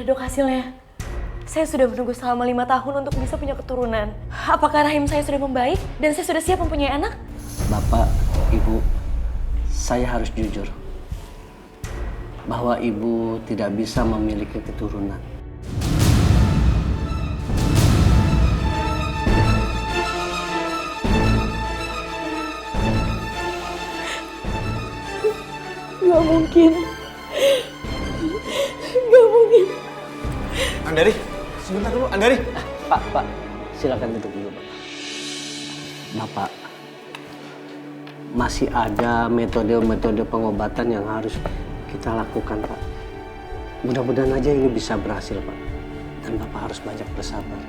dok hasilnya. Saya sudah menunggu selama 5 tahun untuk bisa punya keturunan. Apakah rahim saya sudah membaik dan saya sudah siap mempunyai anak? Bapak, Ibu, saya harus jujur bahwa Ibu tidak bisa memiliki keturunan. Gak mungkin. Gak mungkin. Andari, sebentar dulu, Andari. Pak, silakan duduk dulu, Pak. Bapak, masih ada metode-metode pengobatan yang harus kita lakukan, Pak. Mudah-mudahan aja ini bisa berhasil, Pak. Dan Bapak harus banyak bersabar.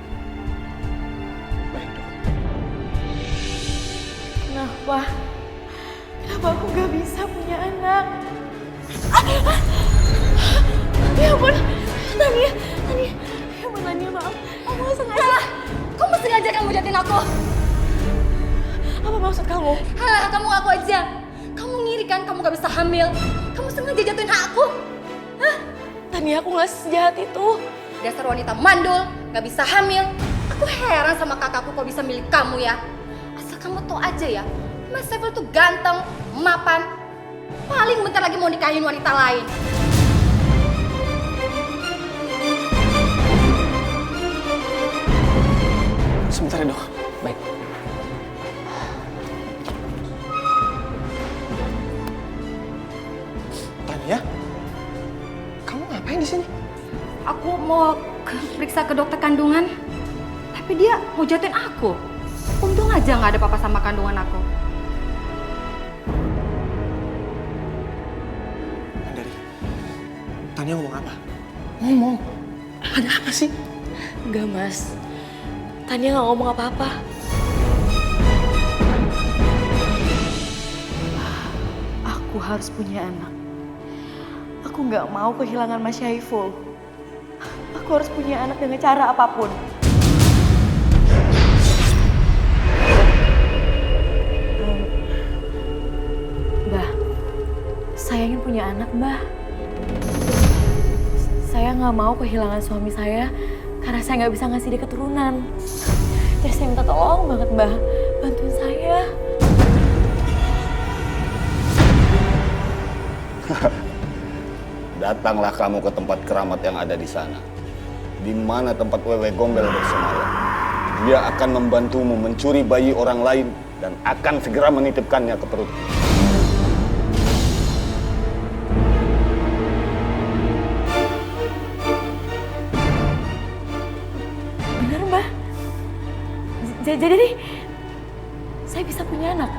Baik, Dok. Kenapa? Kenapa aku gak bisa punya anak? Ya ampun, Tania. Ya ampun, Tania, maaf. Aku gak sengaja. Kamu sengaja kamu jahatin aku. Apa maksud kamu? Halah, kamu ngaku aja. Kamu ngiri kan kamu gak bisa hamil. Kamu sengaja jatuhin aku. Hah? Tania, aku gak sejahat itu. Dasar wanita mandul, gak bisa hamil. Aku heran sama kakakku kok bisa milik kamu ya. Asal kamu tau aja ya, Mas Saiful tuh ganteng, mapan. Paling bentar lagi mau nikahin wanita lain. Sebentar ya, Dok. Baik. Tania, kamu ngapain di sini? Aku mau periksa ke dokter kandungan, tapi dia mau jatuhin aku. Untung aja nggak ada apa-apa sama kandungan aku. Andari, Tania ngomong apa? Ngomong. Ada apa sih? Enggak, Mas. Tania gak ngomong apa-apa. Aku harus punya anak. Aku gak mau kehilangan Mas Saiful. Aku harus punya anak dengan cara apapun. Mbah, saya ingin punya anak, Mbah. Saya gak mau kehilangan suami saya karena saya nggak bisa ngasih dia keturunan. Jadi saya minta tolong banget, Mbah. Bantuin saya. Datanglah kamu ke tempat keramat yang ada di sana. Di mana tempat Wewe Gombel bersemayam. Dia akan membantumu mencuri bayi orang lain dan akan segera menitipkannya ke perut. Bener, Mbah. Jadi nih, saya bisa punya anak.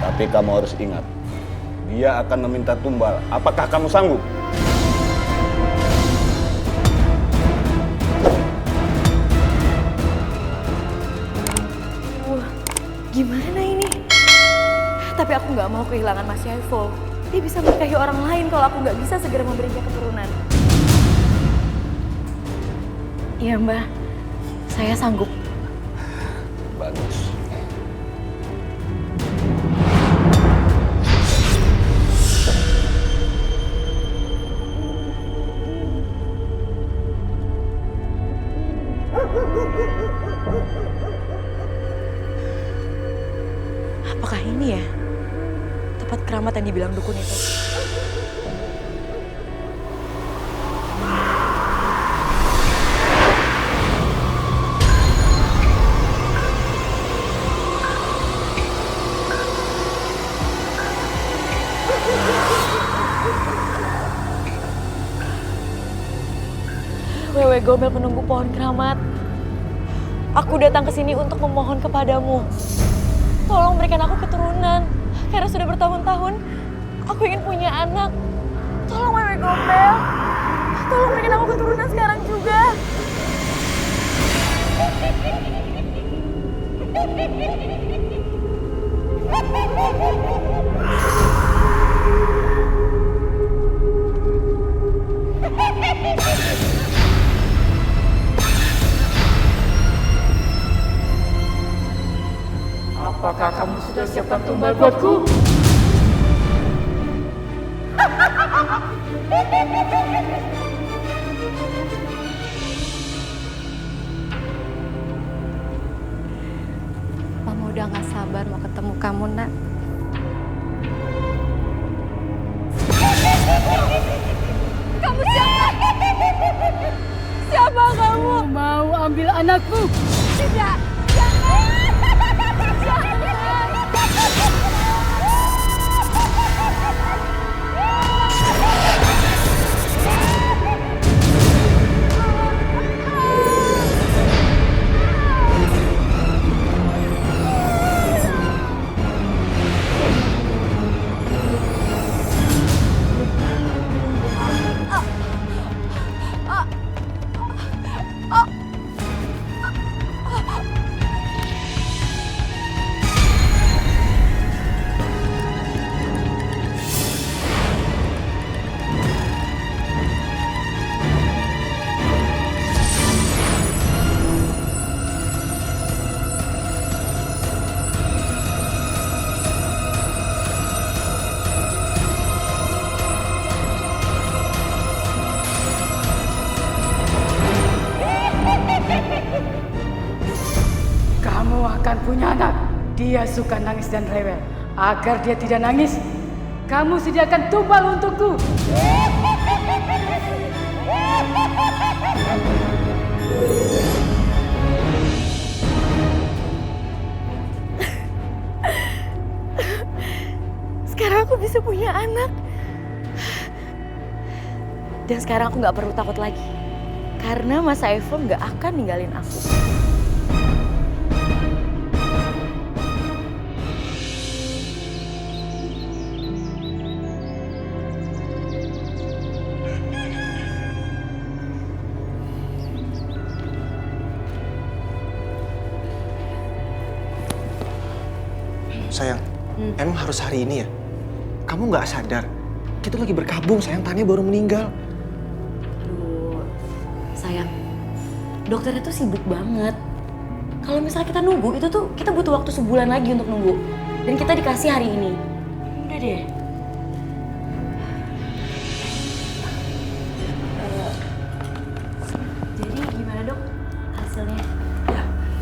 Tapi kamu harus ingat, dia akan meminta tumbal. Apakah kamu sanggup? Wah, gimana ini? Tapi aku nggak mau kehilangan Mas Saiful. Dia bisa menikahi orang lain kalau aku nggak bisa segera memberinya keturunan. Iya, Mbah. Saya sanggup. Bagus. Apakah ini ya tempat keramat yang dibilang dukun itu? Wewe Gombel penunggu pohon keramat. Aku datang ke sini untuk memohon kepadamu. Tolong berikan aku keturunan. Karena sudah bertahun-tahun aku ingin punya anak. Tolong Wewe Gombel. Tolong berikan aku keturunan sekarang juga. Apakah kamu sudah siapkan tumbal buatku? udah gak sabar mau ketemu kamu, Nak. Kamu siapa? Siapa kamu? Mau ambil anakku? Tidak, jangan. Jangan. Kamu akan punya anak. Dia suka nangis dan rewel. Agar dia tidak nangis, kamu sediakan tumbal untukku. Sekarang aku bisa punya anak. Dan sekarang aku nggak perlu takut lagi. Karena Mas Saiful nggak akan ninggalin aku. Sayang, emang harus hari ini ya? Kamu nggak sadar? Kita lagi berkabung, sayang. Tania baru meninggal. Aduh, sayang. Dokternya tuh sibuk banget. Kalau misalnya kita nunggu, itu tuh kita butuh waktu sebulan lagi untuk nunggu. Dan kita dikasih hari ini. Udah deh. Jadi gimana dok hasilnya?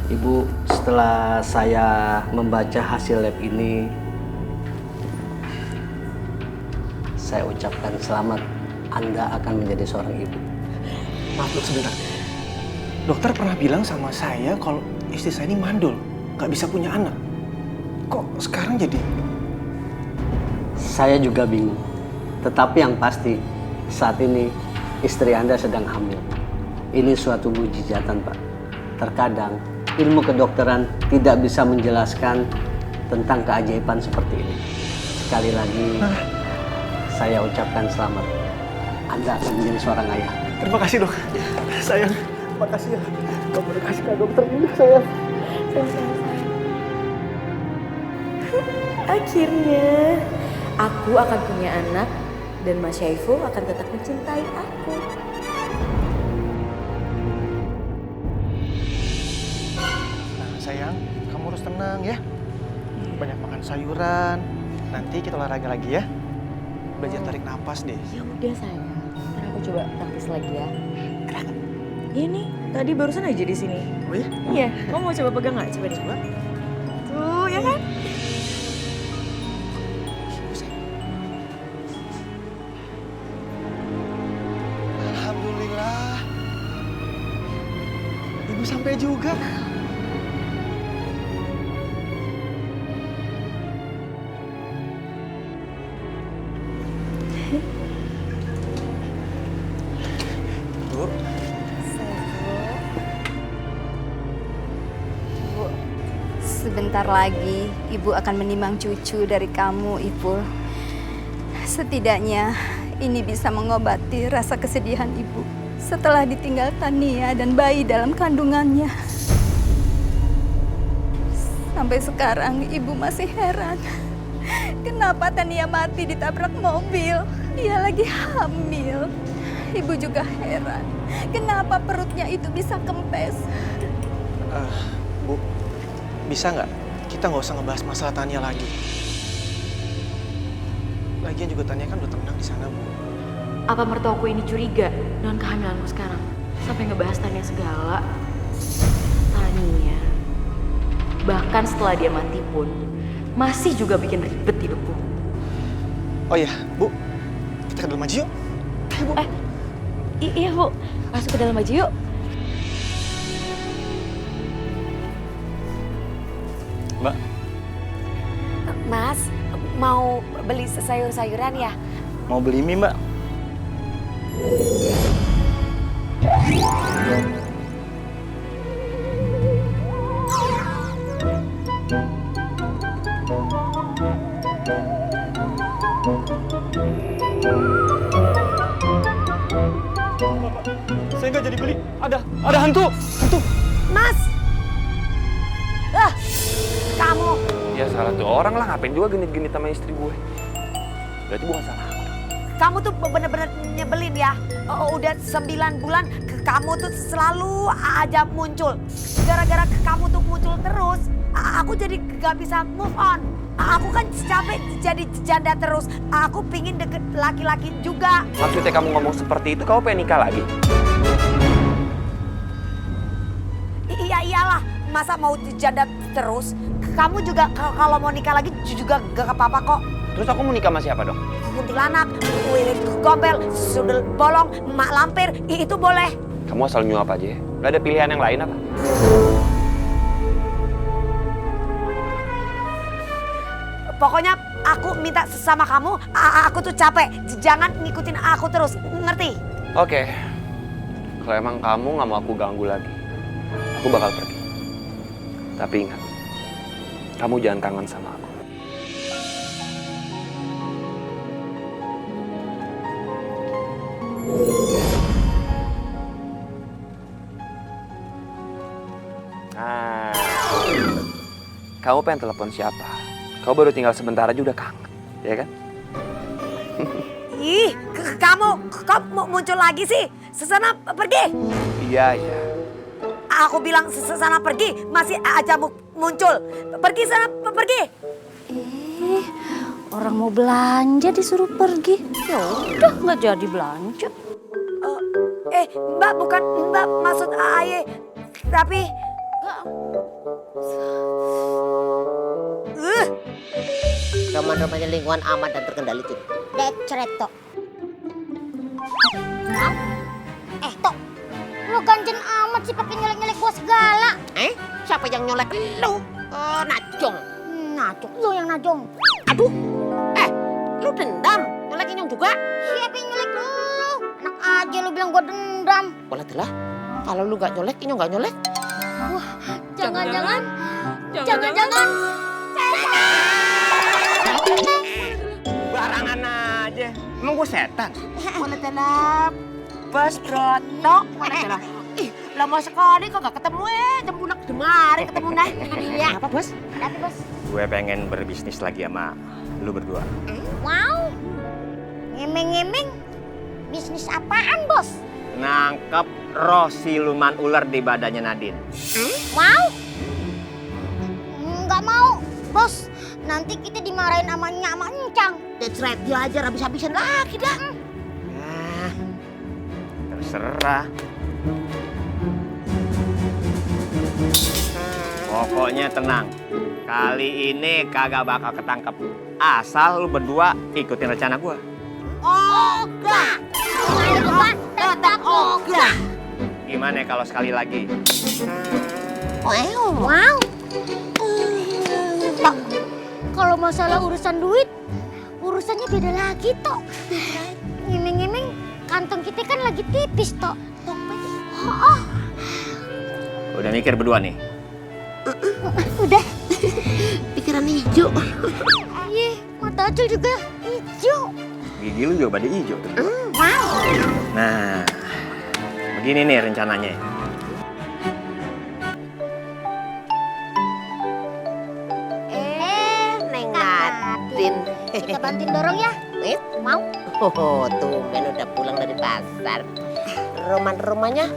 Ibu, setelah saya membaca hasil lab ini, saya ucapkan selamat. Anda akan menjadi seorang ibu. Maaf dok, sebentar. Dokter pernah bilang sama saya kalau istri saya ini mandul, nggak bisa punya anak. Kok sekarang jadi? Saya juga bingung. Tetapi yang pasti, saat ini istri Anda sedang hamil. Ini suatu mujizatan, Pak. Terkadang ilmu kedokteran tidak bisa menjelaskan tentang keajaiban seperti ini. Sekali lagi, saya ucapkan selamat. Anda akan menjadi seorang ayah. Terima kasih dok. Sayang, makasih ya. Kamu udah kasih kado dokter indah, sayang. Akhirnya aku akan punya anak dan Mas Saiful akan tetap mencintai aku. Nah, sayang, kamu harus tenang ya. Banyak makan sayuran. Nanti kita olahraga lagi ya. Belajar tarik napas deh. Ya udah sayang, ntar aku coba praktis lagi ya. Iya nih, tadi barusan aja di sini. Oh ya? Iya, kamu mau coba pegang nggak? Coba deh. Coba. Tuh, ya kan? Alhamdulillah. Ibu sampai juga. Bu, Bu, sebentar lagi Ibu akan menimang cucu dari kamu, Ibu. Setidaknya ini bisa mengobati rasa kesedihan Ibu setelah ditinggal Tania dan bayi dalam kandungannya. Sampai sekarang Ibu masih heran. Kenapa Tania mati ditabrak mobil? Dia lagi hamil. Ibu juga heran. Kenapa perutnya itu bisa kempes? Bu, bisa nggak kita nggak usah ngebahas masalah Tania lagi? Lagian juga Tania kan udah tenang di sana, Bu. Apa mertuaku ini curiga dengan kehamilanku sekarang? Sampai ngebahas Tania segala. Tania. Bahkan setelah dia mati pun, masih juga bikin ribet hidupku. Oh iya, Bu. Kita ke dalam aja yuk. Ayo, Bu. Iya Bu, masuk ke dalam aja yuk. Mbak, Mas, mau beli sayur-sayuran ya? mau beli mie, Mbak? Saya nggak jadi beli. Ada hantu. Mas! Kamu! Ya salah tuh orang lah, ngapain juga genit-genit sama istri gue. Berarti bukan salah aku. Kamu tuh bener-bener nyebelin ya. Udah 9 bulan kamu tuh selalu aja muncul. Gara-gara kamu tuh muncul terus, aku jadi gak bisa move on. Aku kan capek jadi janda terus. Aku pingin deket laki-laki juga. Maksudnya kamu ngomong seperti itu, kamu pengen nikah lagi? Iya iyalah, masa mau janda terus? Kamu juga kalau mau nikah lagi juga gak apa-apa kok. Terus aku mau nikah sama siapa dong? Kuntilanak, wilir gombel, sundel bolong, mak lampir, itu boleh. Kamu asal nyuap aja ya? Gak ada pilihan yang lain apa? Pokoknya aku minta sama kamu, aku tuh capek. Jangan ngikutin aku terus, ngerti? Oke. Kalau emang kamu gak mau aku ganggu lagi, aku bakal pergi. Tapi ingat, kamu jangan kangen sama aku. Nah, kamu pengen telepon siapa? Kau baru tinggal sebentar aja udah kangen, ya kan? Ih, kamu muncul lagi sih? Sesana pergi. Iya, iya. Aku bilang sesana pergi, masih aja muncul. Pergi sana, pergi. Orang mau belanja disuruh pergi. Ya udah nggak jadi belanja. Mbak, bukan Mbak maksud Aye. Tapi... Roman-romannya lingkungan aman dan terkendali tuh. Decret tok. Tok, lu ganjen amat sih pakai nyelek-nyelek gua segala. Siapa yang nyolek lu? Najong. Najong, lu yang najong. Aduh, lu dendam? Nyolek Inyong juga? Siapa yang nyelek lu? Enak aja lu bilang gua dendam. Walah telah, kalau lu gak nyolek, Inyong gak nyolek. Wah, jangan-jangan. Barangan aja. Emang gue setan? Walah telah, Bos Broto. Walah telah. Lama sekali kok gak ketemu jembunak demari ketemu nah. Iya. Apa bos? Tapi bos. Gue pengen berbisnis lagi sama lu berdua. Wow. Ngemeng-ngemeng. Bisnis apaan bos? Nangkep roh siluman ular di badannya Nadine. Mau? Nggak mau, bos. Nanti kita dimarahin sama Nyak sama Encang. That's right, dia aja habis-habisan lagi dah. Nah, terserah. Pokoknya tenang. Kali ini kagak bakal ketangkep. Asal lu berdua ikutin rencana gua. Ogah. Tetap ogah. Gimana kalau sekali lagi? Wow. Tok, kalau masalah urusan duit, urusannya beda lagi, Tok. Ngiming-ngiming, kantong kita kan lagi tipis, Tok. Udah mikir berdua nih? Udah. Pikiran hijau. Iya, mata Acil juga hijau. Gigi lu juga pada hijau tuh. Wow. Nah, begini nih rencananya. Neng Nadine. Kita bantuin dorong ya. Mau? Oh, tumben udah pulang dari pasar. Roman-romannya.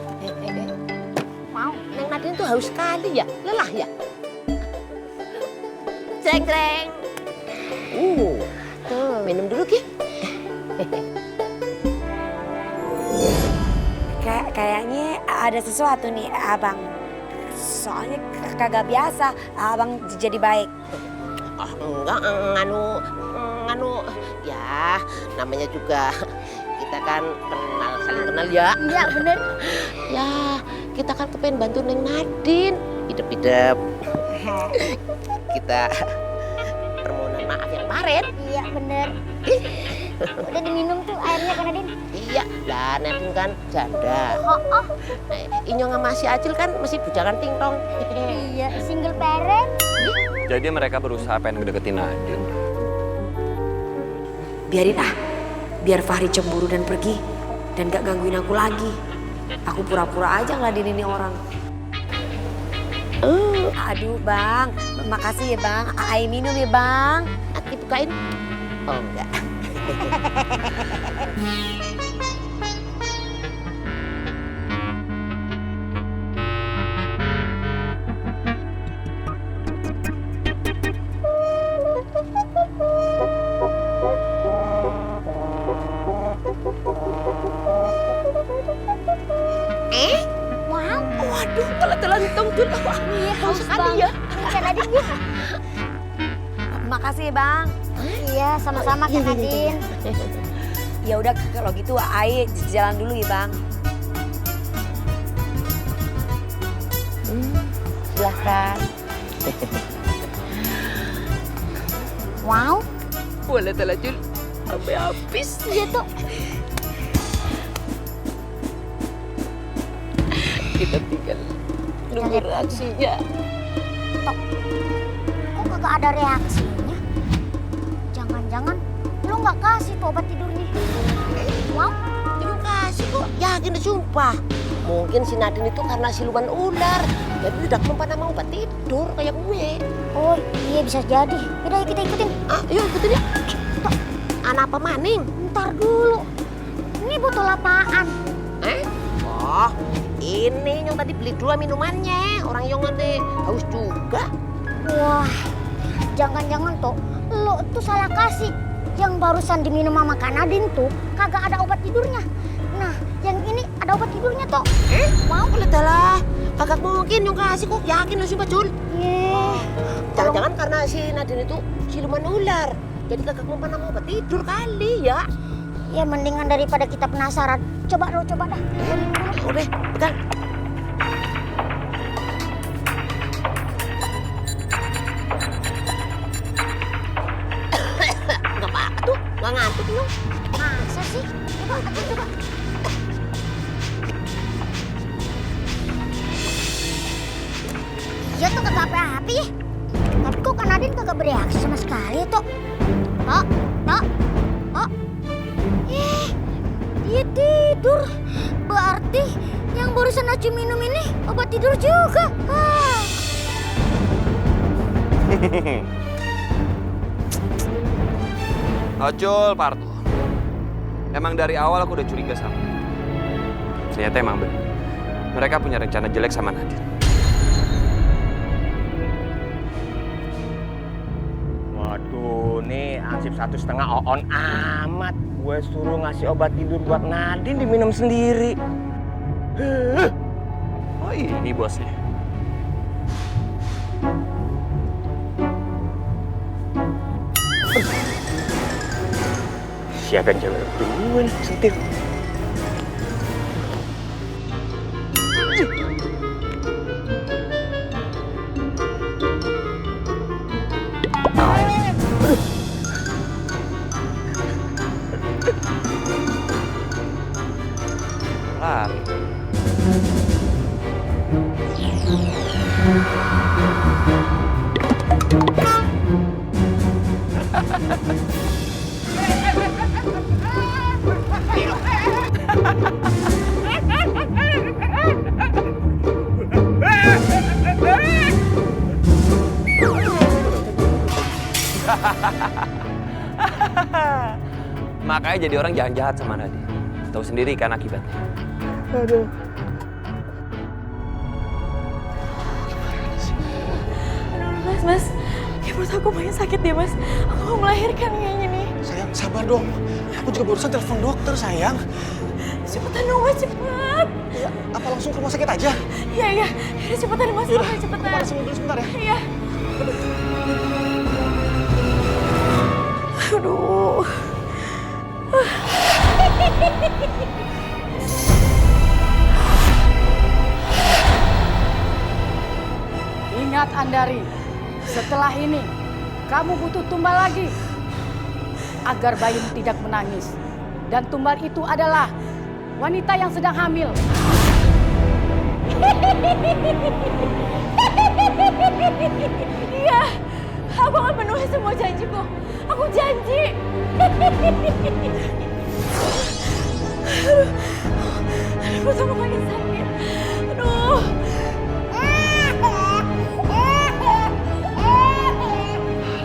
Mau. Neng Nadine tuh haus sekali ya, lelah ya. Ceng-ceng. Tuh, minum dulu Ki. Kayaknya ada sesuatu nih, Abang. Soalnya kagak biasa abang jadi baik. Enggak, nganu, ya namanya juga kita kan saling kenal ya. Iya bener. Ya, kita kan kepengen bantu Neng Nadine. Hidup-hidup. Kita permohonan maaf yang kemarin. Iya bener. Udah diminum tuh airnya kan Nadine? Iya, lah Nadine kan janda. Oh. Inyong sama si Acil kan masih bujangan tingtong. Iya, single parent. Jadi mereka berusaha pengen ngedeketin Nadine. Biarin biar Fahri cemburu dan pergi dan gak gangguin aku lagi. Aku pura-pura aja ngeladenin ini orang. Aduh bang, makasih ya bang. Ai minum ya bang. Aki bukain? Oh enggak. Wow. Waduh, kalau telentong tuh Iya, haus sekali banget. ya. Kan Nadine ya? Makasih ya bang. Iya, sama-sama Kak Nadine. Ya udah kalau gitu Ai jalan dulu ya bang. Silahkan. Wow. Boleh telajul sampai habis. Iya tuh. Kita tinggal nunggu reaksinya. Kok kagak ada reaksinya? Jangan-jangan lu nggak kasih tuh obat tidurnya? Wow. Ibu kasih kok, yakin sumpah. Mungkin si Nadine itu karena siluman ular. Jadi udah mempan sama obat tidur kayak gue. Oh iya bisa jadi. Yaudah kita ikutin. Yuk ikutin ya. Anak apa maning? Ntar dulu. Ini botol apaan? Oh, ini yang tadi beli 2 minumannya. Orang yang nanti haus juga. Wah, jangan-jangan tuh lo tuh salah kasih. Yang barusan diminum sama Kak Nadine tuh kagak ada obat tidurnya. Nah, yang ini ada obat tidurnya tuh. Mau boleh lah. Kagak mungkin yang kasih kok. Yakin lo sih Bacul? Jangan-jangan karena si Nadine itu siluman ular. Jadi kagak mempan sama obat tidur kali ya. Ya mendingan daripada kita penasaran. Coba dah. Udah, pegang. Gak apa-apa tuh, gak ngantuk lu. Masa sih? Coba. Iya tuh kagak apa-apa ya. Tapi kok Kak Nadine kagak bereaksi sama sekali tuh. Tok. Dia tidur. Berarti yang barusan Acu minum ini obat tidur juga. Ocul, Parto. Emang dari awal aku udah curiga sama dia. Ternyata emang benar. Mereka punya rencana jelek sama Nadine. Waduh, nih ansip 1,5 on amat. Gue suruh ngasih obat tidur buat Nadine diminum sendiri. Oh ini bosnya. Siapa yang cewek duluan sentil? Lari. Makanya jadi orang jangan jahat sama Nadine. Tahu sendiri kan akibatnya. Aduh. Mas, kayak perut aku banyak sakit deh mas. Aku mau melahirkan kayaknya nih. Sayang, sabar dong. Aku juga barusan telepon dokter, sayang. Cepetan dong mas, cepet. Ya, apa langsung ke rumah sakit aja? Iya, iya. Cepetan Mas, Yaudah, cepetan. aku panasin mobil sebentar ya. Iya. Aduh. Ingat Andari, setelah ini kamu butuh tumbal lagi agar bayimu tidak menangis. Dan tumbal itu adalah wanita yang sedang hamil. Iya, aku akan penuhi semua janjiku. Aku janji. Aduh, pertama kali sakit. Aduh.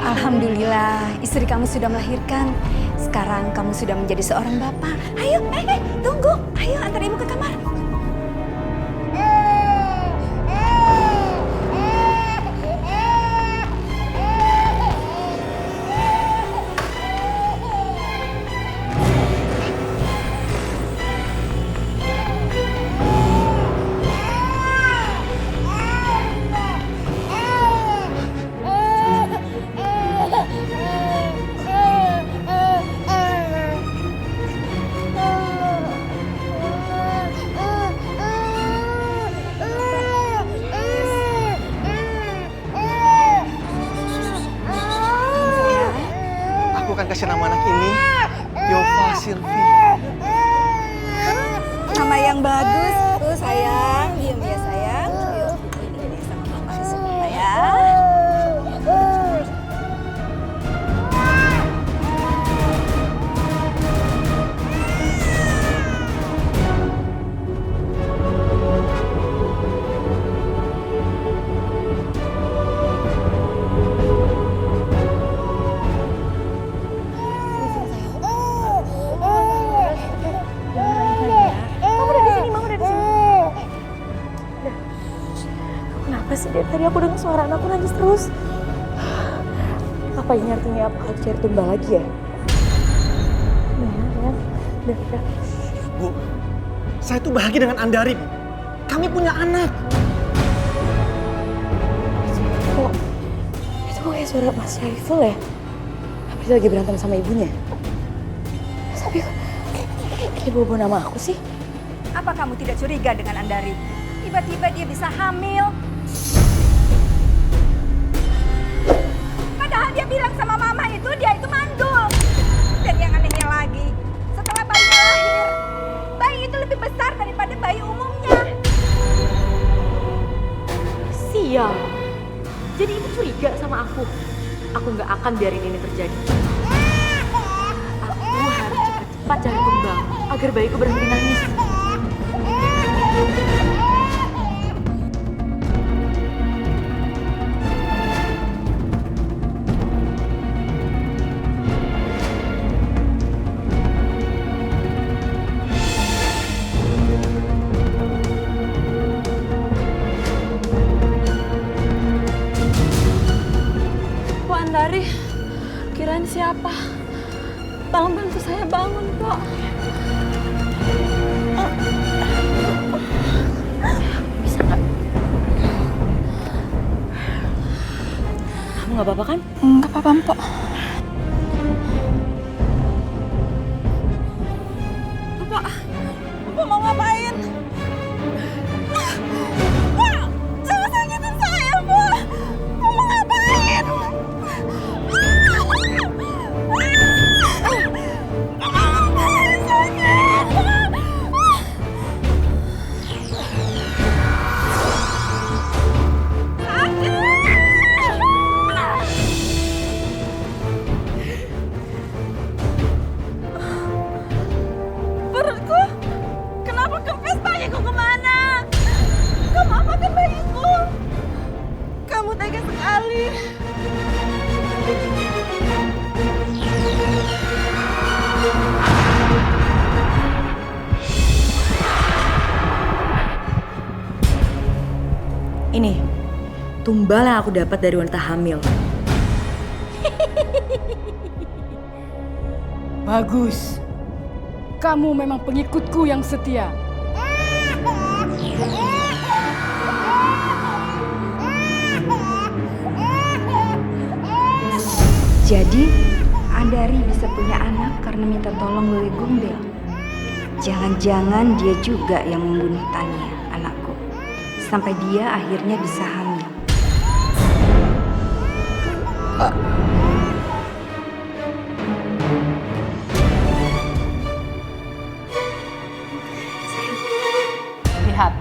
Alhamdulillah, istri kamu sudah melahirkan. Sekarang kamu sudah menjadi seorang bapak. Ayo, tunggu. Ayo, antar ibu ke kamar. Aku akan kasih nama anak ini Yova Silvi. Nama yang bagus. Tuh sayang, diam ya sayang. Yuk, ini sama mama sebentar ya. Kenapa sih dari tadi aku dengar suara anakku nangis terus? Apa ini artinya aku harus cari tumbal lagi ya? Udah. Bu, saya tuh bahagia dengan Andari, Bu. Kami punya anak. Itu kok kayak suara Mas Syaiful ya? Apa dia lagi berantem sama ibunya? Tapi kayak bawa nama aku sih. Apa kamu tidak curiga dengan Andari? Tiba-tiba dia bisa hamil. Padahal dia bilang sama mama itu dia itu mandul. Dan yang anehnya lagi, setelah bayinya lahir, bayi itu lebih besar daripada bayi umumnya. Sial. Jadi ibu curiga sama aku. Aku nggak akan biarin ini terjadi. Aku harus cepat-cepat cari tumbal agar bayiku berhenti nangis. Pak Andari, kirain siapa? Tolong bantu saya bangun, Pak. Bisa nggak? Kamu nggak apa-apa kan? Nggak apa-apa, Mpok. Bapak mau ngapain? Pak, jangan sakitin saya, Pak. Mau ngapain? Perutku, kenapa kempes? Bayiku kemana? Kamu apakan bayiku? Kamu tega sekali. Ini tumbal yang aku dapat dari wanita hamil. Bagus. Kamu memang pengikutku yang setia. Jadi, Andari bisa punya anak karena minta tolong Wewe Gombel. Jangan-jangan dia juga yang membunuh Tania, anakku. Sampai dia akhirnya bisa hamil. Lihat,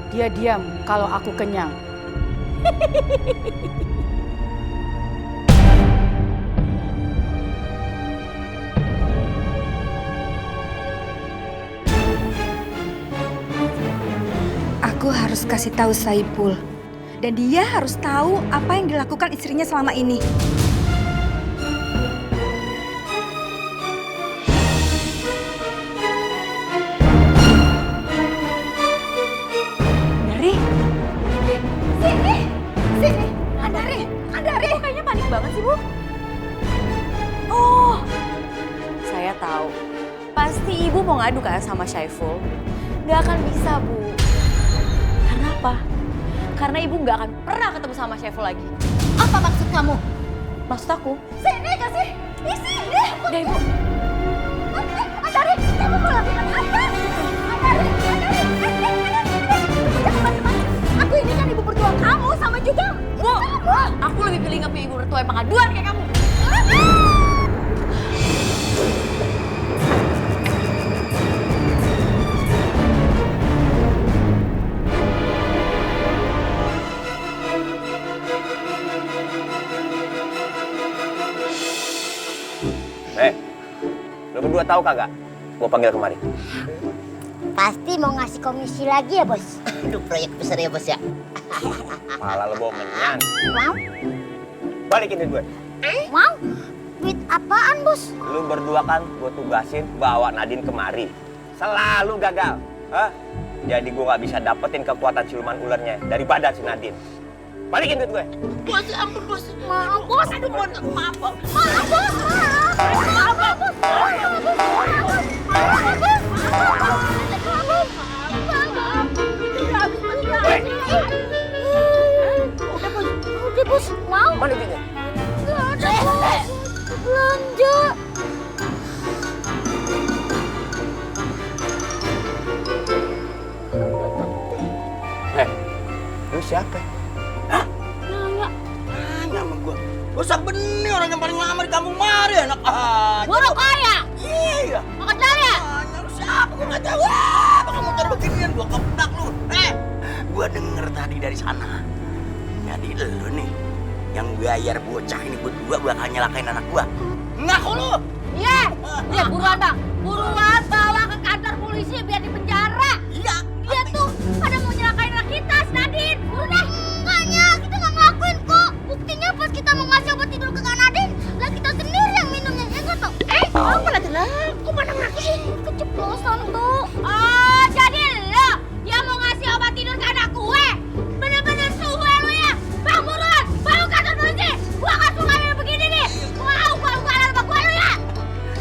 dia diam kalau aku kenyang. Aku harus kasih tahu Saipul. Dan dia harus tahu apa yang dilakukan istrinya selama ini. Andari? Sini! Andari! Ibu kayaknya panik banget sih, Bu. Oh, saya tahu. Pasti Ibu mau ngadu kan sama Syaiful. Nggak akan bisa, Bu. Karena apa? Karena Ibu nggak akan pernah ketemu sama Syaiful lagi. Apa maksud kamu? Maksud aku? Sini kasih. Di sini. Udah, Ibu. Andari, kamu mau lakukan apa? Andari. Jangan macam-macam. Aku ini kan ibu mertua kamu sama juga. Bu, aku lebih pilih nggak punya ibu mertua yang pengaduan kayak kamu. Lo berdua tahu kagak? Gua panggil kemari. Pasti mau ngasih komisi lagi ya, Bos? Aduh, proyek besar ya, Bos ya. Malah lo bawa menyan. Wow. Balikin duit gue. Wow. Duit apaan, Bos? Lu berdua kan gue tugasin bawa Nadine kemari. Selalu gagal. Hah? Jadi gue nggak bisa dapetin kekuatan siluman ularnya dari badan si Nadine. Balikin duit gue. Bos, ampun, Bos. Maaf, Bos. Aduh, Bos. Maaf, Bos. Maaf, Bos. Maaf, Bos. Udah, Bos. Mau? Mana duitnya? Nggak ada, Bos. Belanja. Lu siapa? Nanya. Nanya sama gua. Gua benih orang yang paling lama di kampung mari, anak aja. Buruk kaya. Iya. Makan saya. Nanya lu siapa? Gua nggak tahu. Wah, pakai motor beginian gua keplak lu. Gua denger tadi dari sana. Jadi lu nih yang bayar bocah ini berdua bakal nyelakain anak gua. Ngaku lu. Iya. Lihat buruan, Bang. Buruan bawa ke kantor polisi biar dipenjara. Iya. Dia tuh pada mau nyelakain anak kita, Nadine. Buru deh. Enggaknya, kita nggak ngelakuin kok. Buktinya pas kita mau ngasih obat tidur ke Kak Nadine, lah kita sendiri yang minumnya. Ya nggak tuh? Apa lagi lah? Kok mana ngaku sih? Keceplosan tuh. Oh, jadi lo yang mau ngasih obat tidur ke anak gue? Bener-bener suwe lo ya. Bang, buruan. Bawa ke kantor polisi. Gua nggak suka yang begini nih. Mau gua bukan sama gue lo ya.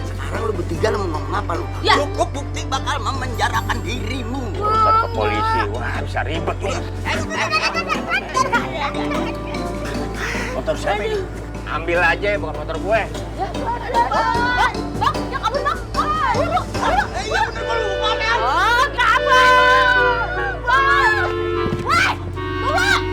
Sekarang lu bertiga lu mau ngomong apa lu? Ya. Cukup bukti bakal memenjarakan dirimu. Urusan ke polisi. Wah, bisa ribet lu. Motor siapa ini? Ambil aja, bukan motor gue. Bang, ya kabur, Bang. Ayo. Iya bener kalau lu pamer. Oh, kabur. Bang. Wah, tunggu. Wah.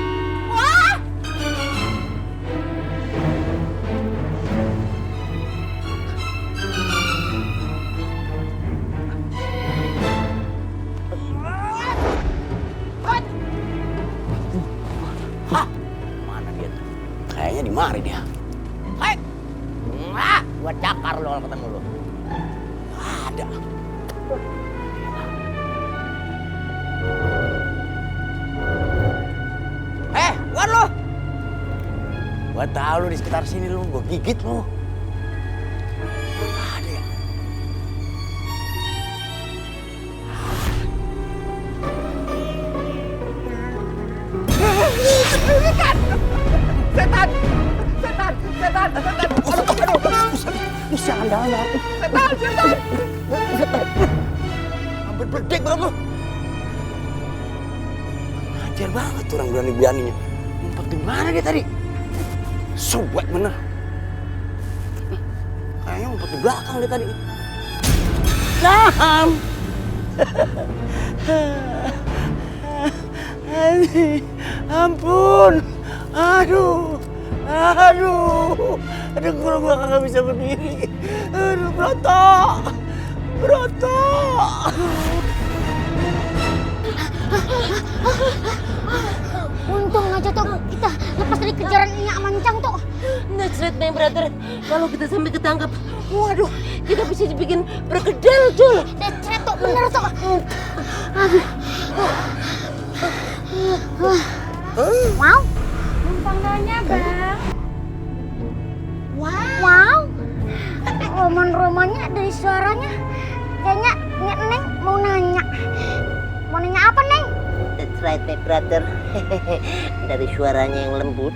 Hah? Mana dia tuh? Kayaknya di mari dia. Hai. Gua cakar lo kalau ketemu lo. Ada. Bukan lo. Gua tahu lo di sekitar sini lo, gua gigit lo. Ada ya? Setan! Setan! Setan! Setan! Jangan dalam. Setan! Setan! Hampir berdek banget lo. Ajar banget tuh orang berani-beraninya. Ngumpet di mana dia tadi? Sobat bener. kayaknya ngumpet di belakang deh tadi. Sam! Ampun! Aduh! Kalau gua kagak bisa berdiri. Aduh, Broto! Untung aja tuh kita lepas dari kejaran Nyak Mancang tuh. That's right, my brother. Kalau kita sampai ketangkap, waduh, kita bisa dibikin berkedel, Jul. That's right tuh, bener tuh. Wow, numpang nanya, Bang. Wow. Roman-romannya dari suaranya kayaknya Neng mau nanya. Mau nanya apa, Neng? That's right, my brother. Dari suaranya yang lembut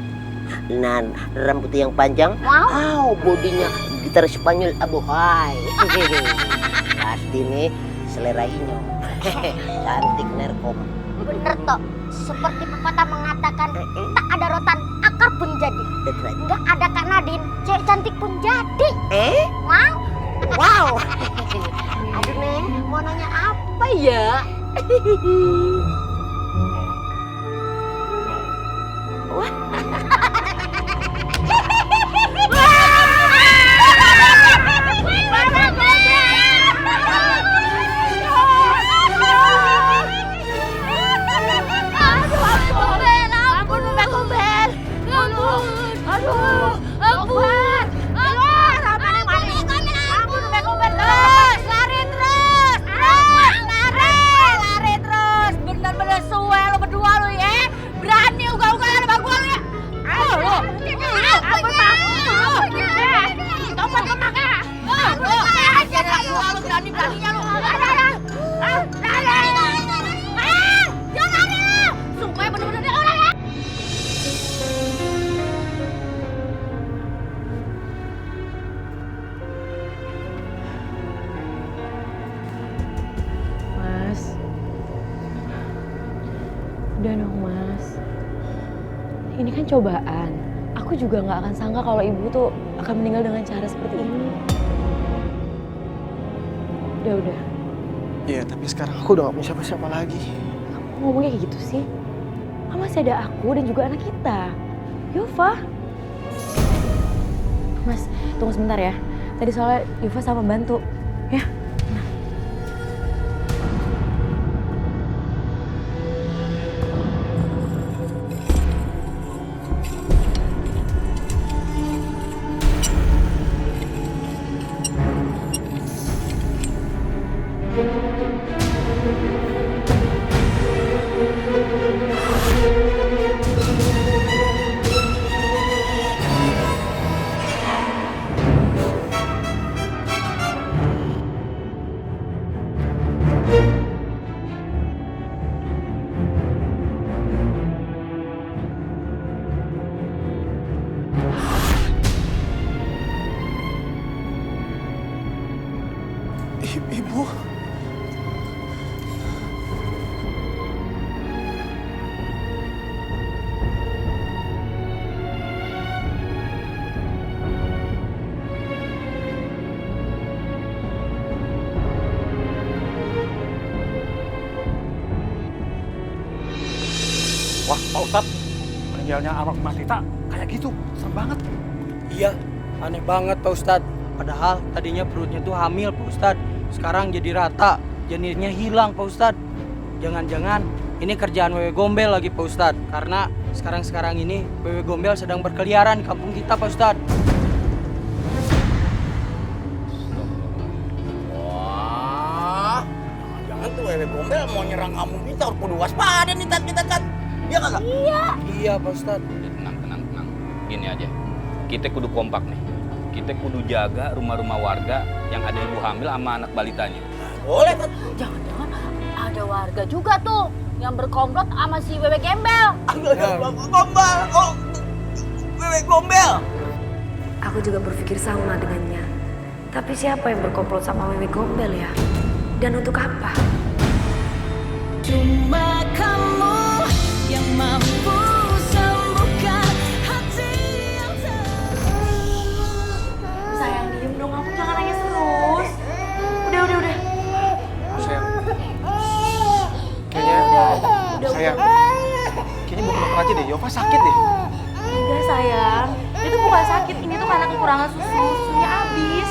dan rambutnya yang panjang. Wow. Bodinya gitar Spanyol abohai. Pasti nih selera Inyo. Cantik nerkom. Bener toh, seperti pepatah mengatakan tak ada rotan akar pun jadi. That's right. Nggak ada Kak Nadine, cewek cantik pun jadi. Wow. Aduh, Neng, mau nanya apa ya? Bener-bener suwe lo berdua lo ya. Berani ugal-ugalan sama gua lo ya. Berani-beraninya lo. Sumpah bener-bener dia orang ya. Mas. Udah dong, Mas. Ini kan cobaan. Aku juga nggak akan sangka kalau ibu tuh akan meninggal dengan cara seperti ini. Udah. Iya, tapi sekarang aku udah gak punya siapa-siapa lagi. Kamu ngomongnya kayak gitu sih? Kan masih ada aku dan juga anak kita. Yufa. Mas, tunggu sebentar ya. Tadi soalnya Yufa sama bantu. Ya. Ibu. Wah, Pak Ustadz, meninggalnya almarhumah Tita kayak gitu, serem banget. Iya, aneh banget Pak Ustadz. Padahal tadinya perutnya tuh hamil Pak Ustadz. Sekarang jadi rata, janinnya hilang Pak Ustadz. Jangan-jangan ini kerjaan Wewe Gombel lagi Pak Ustadz. Karena sekarang ini Wewe Gombel sedang berkeliaran di kampung kita Pak Ustadz. Wah, jangan tuh Wewe Gombel mau nyerang kampung kita, harus kudu waspada nih kita Tat. Iya kagak? Iya Pak Ustadz. Tenang. Gini aja, kita kudu kompak nih. Kita kudu jaga rumah-rumah warga yang ada ibu hamil sama anak balitanya. Boleh Tat. Jangan-jangan ada warga juga tuh yang berkomplot sama si Wewe Gembel. Gombel, Wewe Gombel. Aku juga berpikir sama dengannya. Tapi siapa yang berkomplot sama Wewe Gombel ya? Dan untuk apa? Cuma kamu yang mampu sembuhkan hati yang Sayang, diem dong, aku dokter aja deh. Yova sakit deh. Enggak sayang, itu bukan sakit, ini tuh karena kekurangan susu, susunya habis.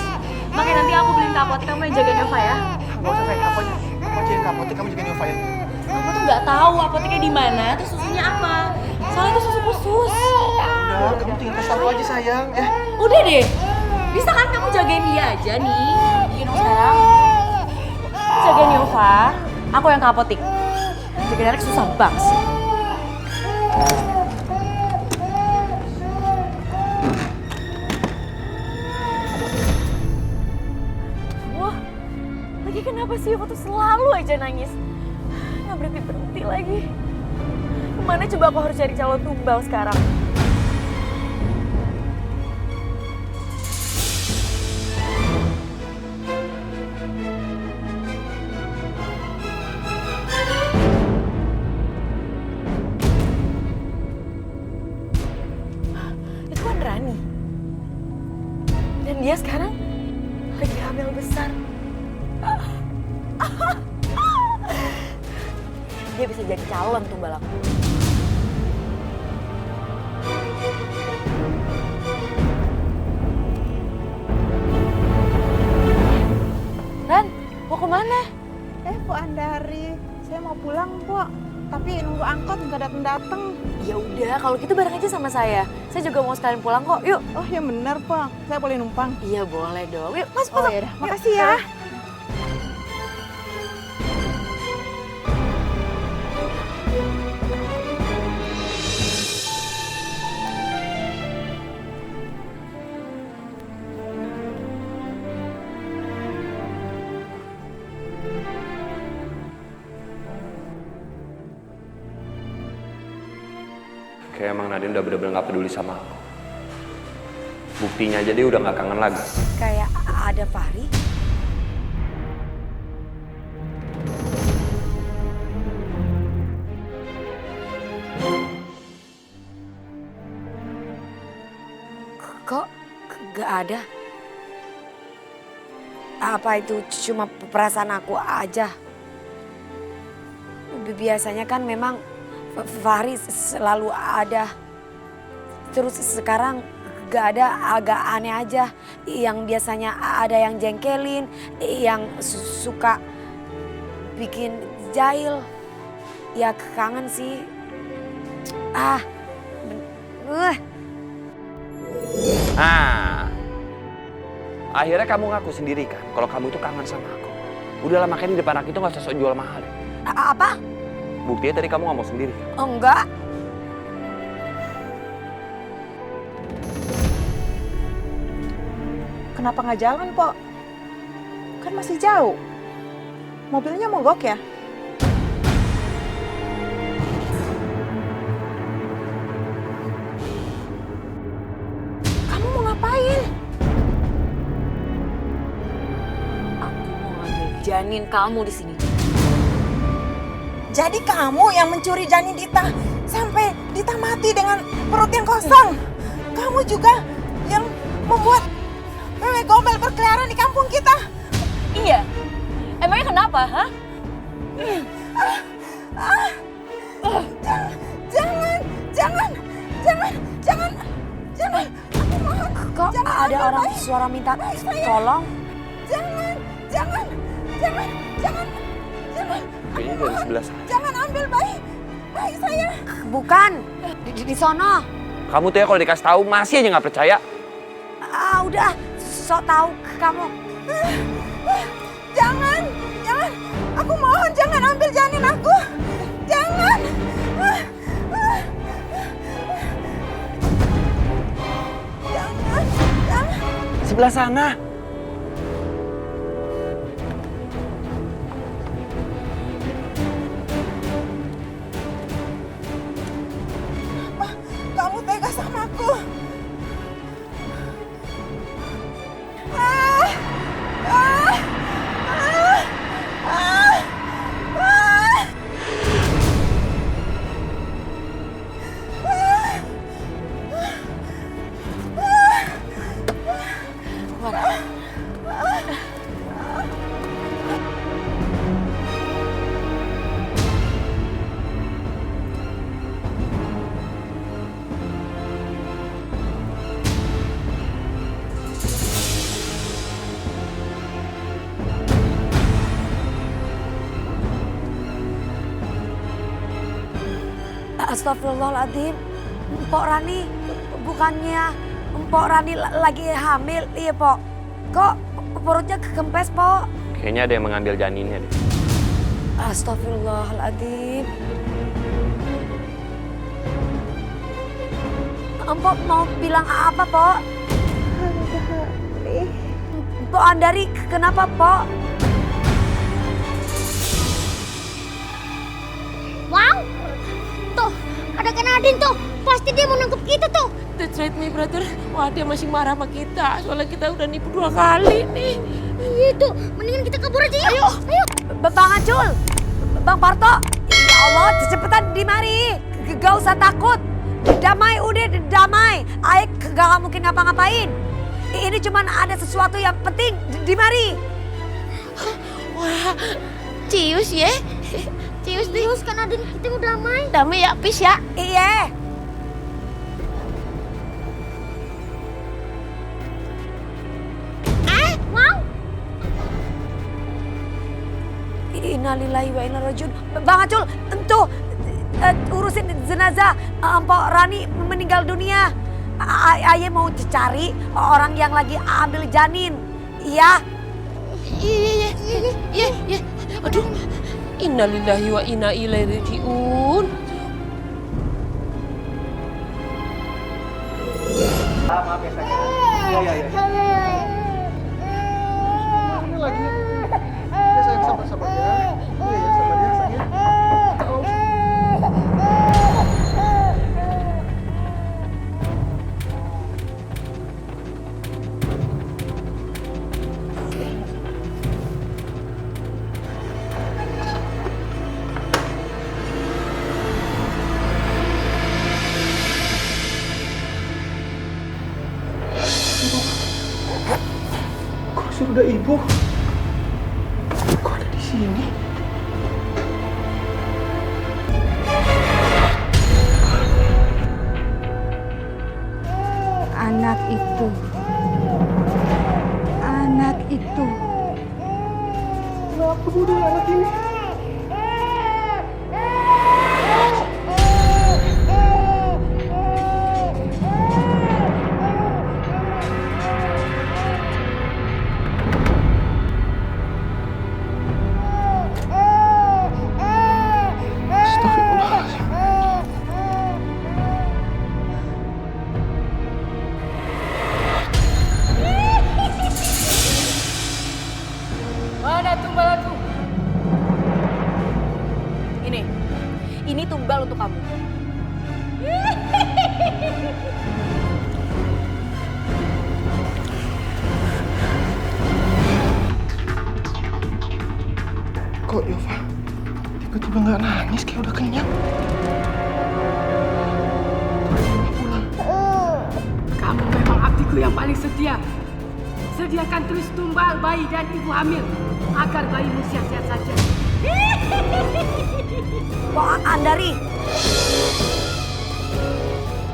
Makanya nanti aku beliin ke apotek, kamu yang jagain Yova ya. Gak usah sayang, aku aja yang ke apotek, kamu jagain Yova ya. Aku tuh nggak tahu apoteknya di mana, terus susunya apa. Soalnya itu susu khusus. Udah, kamu tinggal kasih tahu aja sayang. Udah deh, bisa kan kamu jagain dia aja nih. Gendong sekarang. Jagain Yova, aku yang ke apotek. Jagain Alex susah banget sih. Wah, lagi kenapa sih Yova tuh selalu aja nangis? Nggak berhenti-berhenti lagi. Kemana coba aku harus cari calon tumbal sekarang? Itu kan Rani. Dan dia sekarang lagi hamil besar. Dia bisa jadi calon tumbal aku. Ran, mau kemana? Bu Andari, saya mau pulang, Bu. Tapi nunggu angkot nggak datang-datang. Ya udah, kalau gitu bareng aja sama saya. Saya juga mau sekalian pulang kok. Yuk. Oh ya benar, Pak. Saya boleh numpang? Iya boleh dong. Yuk, masuk. Oh ya, makasih ya. Kayak emang Nadine udah bener-bener gak peduli sama aku. Buktinya aja dia udah gak kangen lagi. Kayak ada Fahri. Kok gak ada? Apa itu cuma perasaan aku aja? Biasanya kan memang Fahri selalu ada. Terus sekarang gak ada, agak aneh aja. Yang biasanya ada yang jengkelin, yang suka bikin jahil. Ya kangen sih. Akhirnya kamu ngaku sendiri kan kalau kamu itu kangen sama aku. Udahlah makanya di depan aku itu gak usah sok jual mahal. Apa? Buktinya tadi kamu ngomong sendiri. Oh, enggak. Kenapa nggak jalan, Pok? Kan masih jauh. Mobilnya mogok ya? Kamu mau ngapain? Aku mau ngambil janin kamu di sini. Jadi kamu yang mencuri janin Dita sampai Dita mati dengan perut yang kosong. Kamu juga yang membuat wewe gombel berkeliaran di kampung kita. Iya. Emangnya kenapa, ha? Jangan. Aku mohon. Kok ada orang suara minta tolong? Jangan. Kayaknya dari sebelah sana. Jangan ambil bayi saya. Bukan, di sono. Kamu tuh ya kalau dikasih tahu masih aja nggak percaya. Udah, sok tahu kamu. Jangan. Aku mohon jangan ambil janin aku. Jangan. Sebelah sana. Kamu tega sama aku. Astagfirullahaladzim. Mpok Rani, bukannya Mpok Rani lagi hamil, iya Pok? Kok perutnya kempes, Pok? Kayaknya ada yang mengambil janinnya deh. Astagfirullahaladzim. Mpok mau bilang apa, Pok? Mpok Andari, kenapa, Pok? Wow, tuh ada Kak Nadine tuh, pasti dia mau nangkep kita tuh. That's right, my brother. Wah, dia masih marah sama kita. Soalnya kita udah nipu 2 kali nih. Iya tuh, mendingan kita kabur aja ya. Ayo, ayo. Bang Acul, Bang Parto, ya Allah, cepetan di mari. Gak usah takut. Damai, udah damai. Aik gak mungkin ngapa-ngapain. Ini cuman ada sesuatu yang penting di mari. Wah, cius ya. Cius deh. Cius Kak Nadine, kita udah damai. Damai ya, Pis ya. Iya. Wow. Innalillahi wa inna ilaihi rajiun. Bang Acul, entuh urusin jenazah Mpok Rani meninggal dunia. Ayah mau cari orang yang lagi ambil janin. Iya. Iya. Aduh. Innalillahi wa inna ilaihi rajiun. Maaf ya sayang. Iya. Ini lagi. Ya sayang, sabar ya. Iya, sabar ya sayang. Kok sudah ibu? Kok ada di sini? Anak itu. Kenapa udah anak ini? Mana tumbal aku? Ini tumbal untuk kamu. Kok Yova tiba-tiba nggak nangis kayak udah kenyang? Kamu memang abdiku yang paling setia. Sediakan terus tumbal bayi dan ibu hamil agar bayimu sehat-sehat saja. Pok Andari.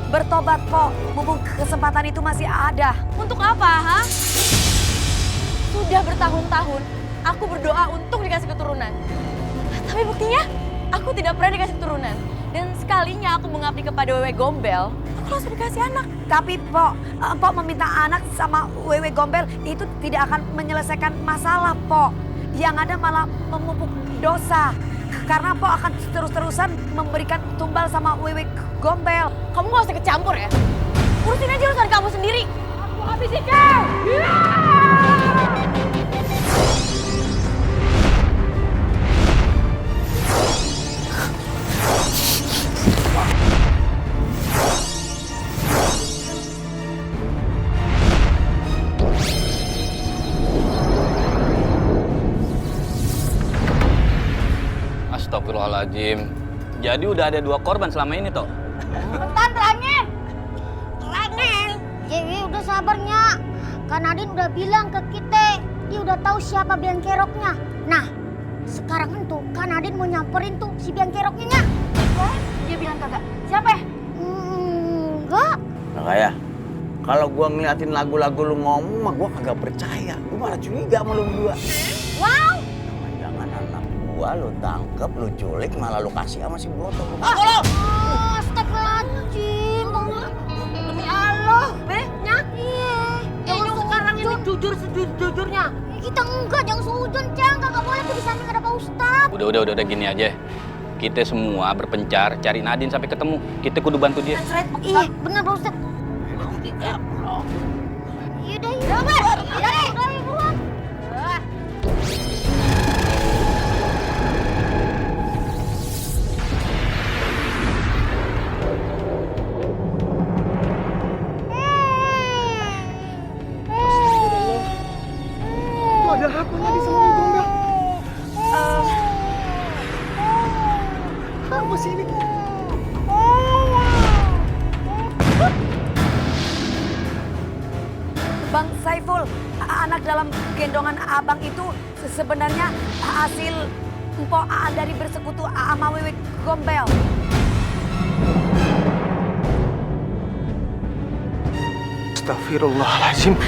Bertobat, Pok. Mumpung kesempatan itu masih ada. Untuk apa, ha? Sudah bertahun-tahun aku berdoa untuk dikasih keturunan. Tapi buktinya aku tidak pernah dikasih keturunan. Dan sekalinya aku mengabdi kepada Wewe Gombel, aku langsung dikasih anak. Tapi Pok, Pok meminta anak sama Wewe Gombel itu tidak akan menyelesaikan masalah, Pok. Yang ada malah memumpuk dosa. Karena Pok akan terus-terusan memberikan tumbal sama Wewe Gombel. Kamu gak usah ikut campur ya. Urusin aja urusan kamu sendiri. Aku habisi kau! Astagfirullahaladzim. Jadi udah ada 2 korban selama ini toh? Bentar, Rangel. Jadi udah sabarnya. Kak Nadine udah bilang ke kita, dia udah tahu siapa biang keroknya. Nah, sekarang tuh Kak Nadine mau nyamperin tuh si biang keroknya. Dia bilang kagak. Siapa? Enggak. Nah kayak, kalau gua ngeliatin lagu-lagu lu ngomong mah gua kagak percaya. Gua malah curiga sama lu berdua. Wow. Jangan anak gua lu tangkep, lu culik, malah lu kasih sama si Broto. Ah, Udah gini aja. Kita semua berpencar cari Nadine sampai ketemu. Kita kudu bantu dia. Iya, bener Pak Ustadz. Yaudah, buruan. Itu ada apa tadi sama Wewe Gombel? Apa sih ini? Bang Saiful, anak dalam gendongan abang itu sebenarnya hasil Mpok Aan dari bersekutu sama Wewe Gombel. Astagfirullahaladzim.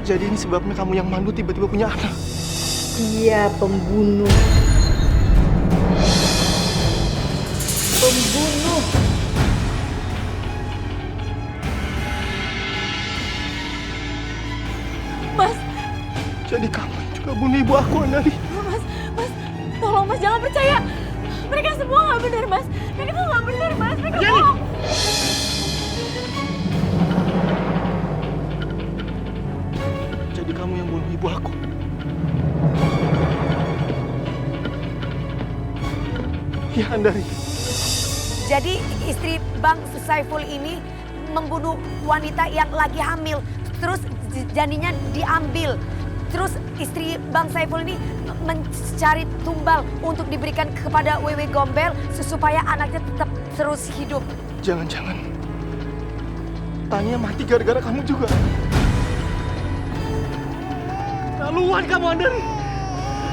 Jadi ini sebabnya kamu yang mandu tiba-tiba punya anak. Dia pembunuh. Pembunuh. Mas. Jadi kamu juga bunuh ibu aku, Andari. Mas, tolong Mas jangan percaya. Mereka semua nggak benar, Mas. Mereka tuh nggak benar, Mas. Mereka bohong. Jadi kamu yang bunuh ibu aku. Ya, Andari. Jadi istri Bang Saiful ini membunuh wanita yang lagi hamil. Terus janinnya diambil. Terus istri Bang Saiful ini mencari tumbal untuk diberikan kepada Wewe Gombel supaya anaknya tetap terus hidup. Jangan-jangan Tania mati gara-gara kamu juga. Laluan kamu, Andari.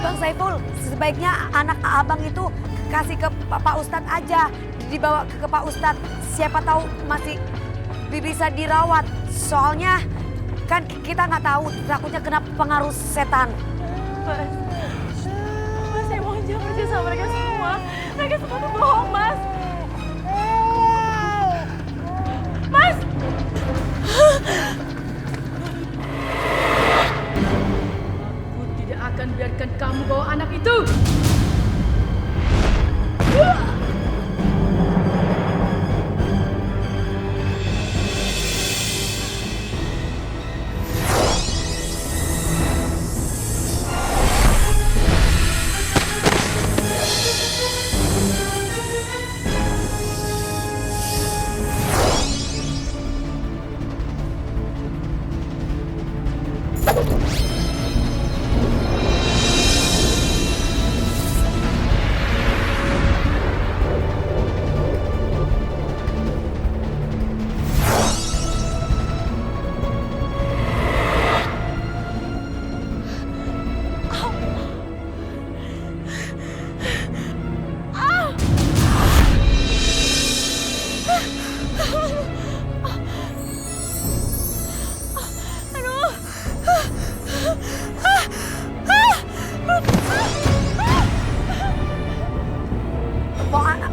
Bang Saiful, sebaiknya anak abang itu kasih ke Pak Ustadz aja. Dibawa ke Pak Ustadz. Siapa tahu masih bisa dirawat. Soalnya kan kita nggak tahu, takutnya kena pengaruh setan. Mas, saya mohon jangan percaya sama mereka semua. Mereka semua tuh bohong, Mas. Mas! Aku tidak akan biarkan kamu bawa anak itu.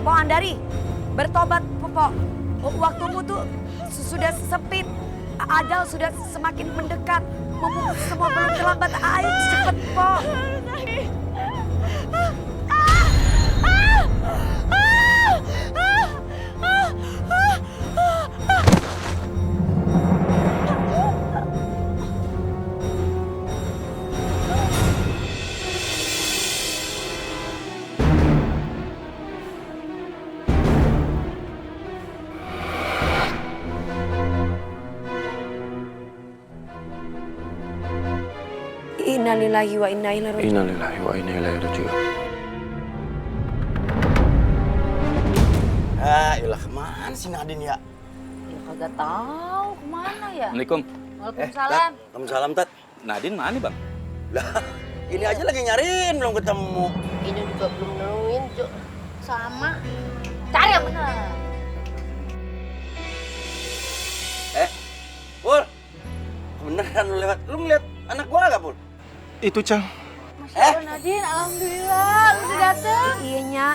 Pok Andari, bertobat, Pok. Waktumu tuh sudah sempit. Ajal sudah semakin mendekat. Mumpung semua belum terlambat. Ayo cepet, Pok. Innalillahi wa inna ilaihi raji'un. Innalillahi wa inna ilaihi raji'un. Ilah kemana sih Nadine ya? Ya kagak tahu kemana ya. Assalamualaikum. Waalaikumsalam. Waalaikumsalam, Tat. Nadine mana, Bang? Lah, ini aja lagi nyariin belum ketemu. Ini juga belum nemuin, Cok. Sama. Cari yang bener. Pul, beneran lu lewat. Lu ngeliat anak gua gak, Pul? Itu, Cang. Masya Allah, Nadine, alhamdulillah lu udah dateng. Iya,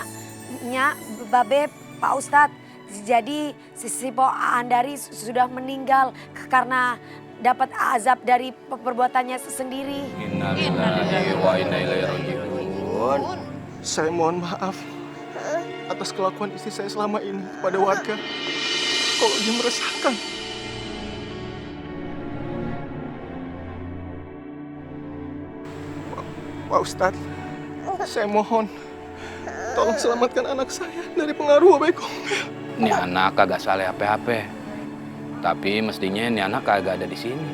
Nya, Babe, Pak Ustadz. Jadi si Pok Andari sudah meninggal karena dapat azab dari perbuatannya sendiri. Innalillahi wa inna ilaihi raji'un. Saya mohon maaf atas kelakuan istri saya selama ini kepada warga. Kalau dia meresahkan. Pak Ustadz, saya mohon tolong selamatkan anak saya dari pengaruh Weweh Gombel. Ini anak kagak salah apa-apa. Tapi mestinya ini anak kagak ada di sini.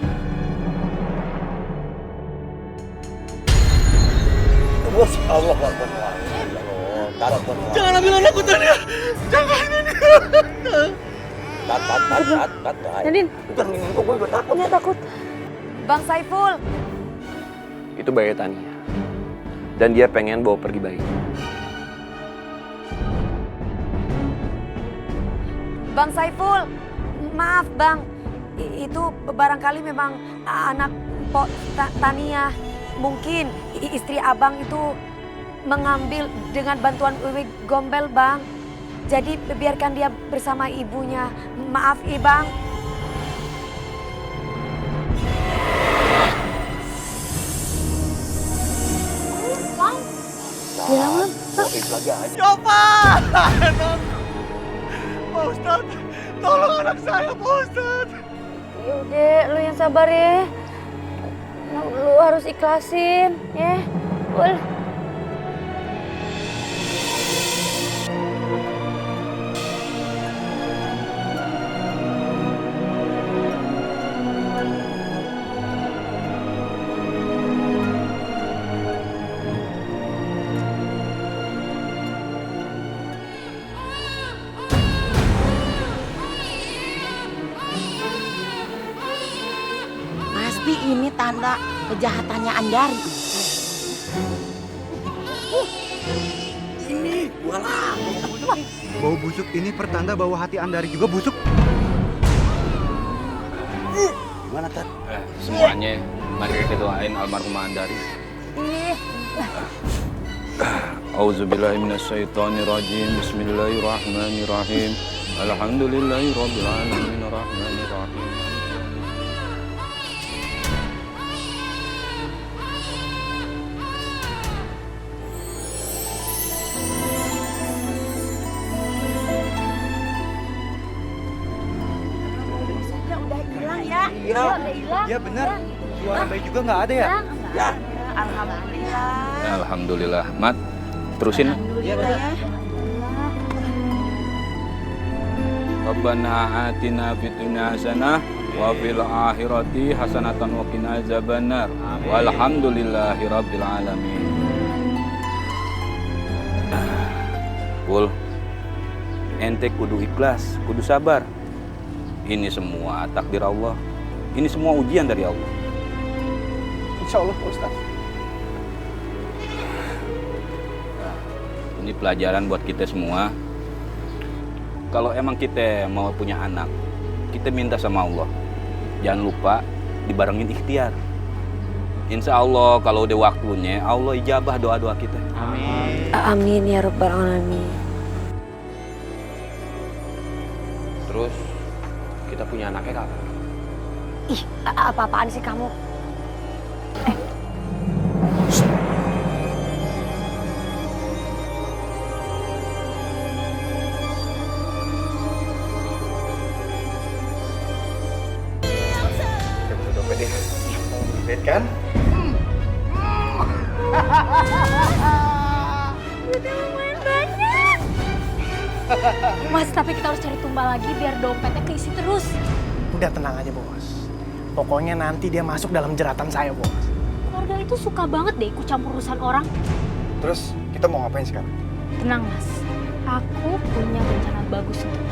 Allah Jangan ambil anakku, Tania. Jangan ini. Nadine. Bukan ini kok gue takut. Punya takut. Bang Saiful. Itu bayi Tania. Dan dia pengen bawa pergi bayi. Bang Saiful. Maaf Bang. Itu barangkali memang anak Pok Tania. Mungkin istri abang itu mengambil dengan bantuan Weweh Gombel, Bang. Jadi biarkan dia bersama ibunya. Maaf, Bang. Bang. Bilang, lagi aja. Coba! Pak Ustadz, tolong anak saya, Pak Ustadz. Yaudah, lu yang sabar ya. Lu harus ikhlasin, ya. Ul. Pasti ini tanda kejahatannya Andari. Ini gua lama. Bau busuk ini pertanda bahwa hati Andari juga busuk. Gimana, Tat? Semuanya, mari kita doain almarhumah Andari. Auzubillahi minasyaitonirrajim. Bismillahirrahmanirrahim. Alhamdulillahirabbil alamin arrahmanir rahim. Iya benar. Suara bayi juga nggak ada ya? Ya. Alhamdulillah. Alhamdulillah. Mat, terusin. Iya ya. Rabbana atina fid dunya hasanah wa fil akhirati hasanatan wa qina azabannar. Walhamdulillahirabbil alamin. Pul, ente kudu ikhlas, kudu sabar. Ini semua takdir Allah. Ini semua ujian dari Allah. Insya Allah, Pak Ustadz. Nah, ini pelajaran buat kita semua. Kalau emang kita mau punya anak, kita minta sama Allah. Jangan lupa dibarengin ikhtiar. Insya Allah kalau udah waktunya, Allah ijabah doa-doa kita. Amin. Amin ya Rabbal Alamin. Terus kita punya anaknya kapan? Ih, apa-apaan sih kamu? Kita butuh dompet ya. Dompet kan? Udah lumayan banyak. Mas, tapi kita harus cari tumbal lagi biar dompetnya keisi terus. Udah tenang aja, Bos. Pokoknya nanti dia masuk dalam jeratan saya, Bos. Keluarga itu suka banget deh ikut campur urusan orang. Terus kita mau ngapain sekarang? Tenang, Mas. Aku punya rencana bagus untuk